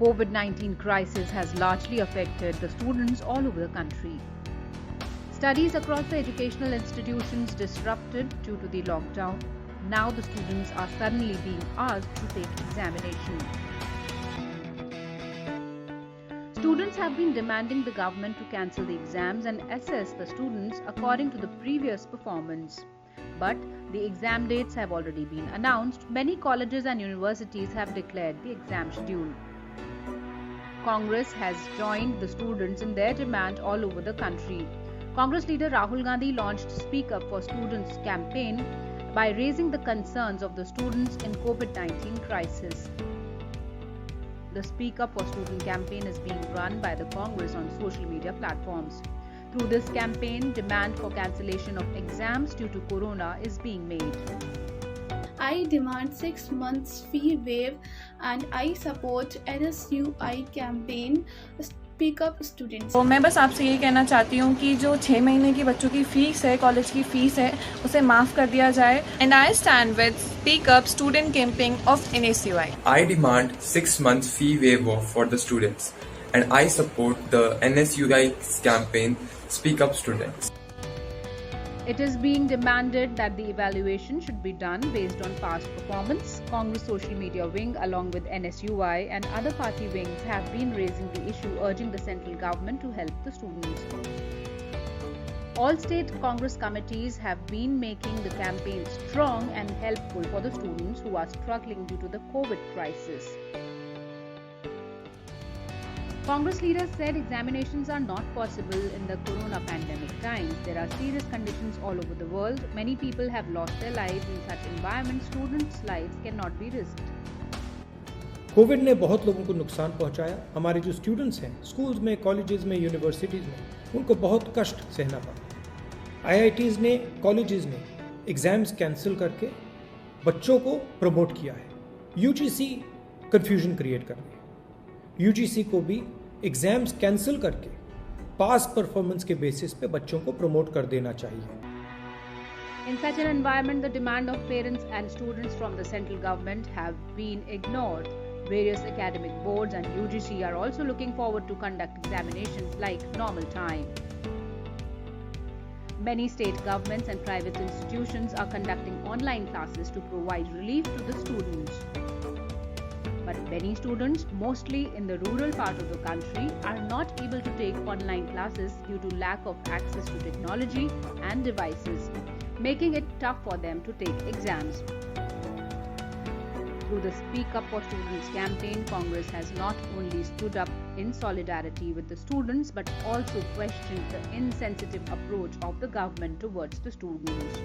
COVID-19 crisis has largely affected the students all over the country. Studies across the educational institutions disrupted due to the lockdown. Now the students are suddenly being asked to take examination. Students have been demanding the government to cancel the exams and assess the students according to the previous performance. But the exam dates have already been announced. Many colleges and universities have declared the exam schedule. Congress has joined the students in their demand all over the country. Congress leader Rahul Gandhi launched Speak Up for Students campaign by raising the concerns of the students in COVID-19 crisis. The Speak Up for Students campaign is being run by the Congress on social media platforms. Through this campaign, demand for cancellation of exams due to corona is being made. I demand 6 months fee waive and I support NSUI campaign Speak Up Students. तो मैं बस आपसे यही कहना चाहती हूँ कि जो 6 महीने की बच्चों की फीस है, कॉलेज की फीस है, उसे माफ़ कर दिया जाए. And I stand with Speak Up Student Campaign of NSUI. I demand 6 months fee waiver for the students and I support the NSUI campaign Speak Up Students. It is being demanded that the evaluation should be done based on past performance. Congress social media wing along with NSUI and other party wings have been raising the issue, urging the central government to help the students. All state Congress committees have been making the campaign strong and helpful for the students who are struggling due to the COVID crisis. Congress leaders said examinations are not possible in the corona pandemic times. There are serious conditions all over the world. Many people have lost their lives in such environments. Students' lives cannot be risked. Covid ने बहुत लोगों को नुकसान पहुंचाया. हमारे जो students हैं schools में, कॉलेजेस में, यूनिवर्सिटीज़ में, उनको बहुत कष्ट सहना पड़ा. आईआईटीज़ ने, कॉलेजेस ने एग्ज़ाम्स कैंसिल करके बच्चों को प्रमोट किया है. यूजीसी कन्फ्यूजन क्रिएट कर रही है. यूजीसी को भी एग्जाम्स कैंसिल करके पास परफॉर्मेंस के बेसिस पे बच्चों को प्रमोट कर देना चाहिए. In such an environment, the demand of parents and students from the central government have been ignored. Various academic boards and UGC are also looking forward to conduct examinations like normal time. Many state governments and private institutions are conducting online classes to provide relief to the students. But many students, mostly in the rural part of the country, are not able to take online classes due to lack of access to technology and devices, making it tough for them to take exams. Through the Speak Up for Students campaign, Congress has not only stood up in solidarity with the students but also questioned the insensitive approach of the government towards the students.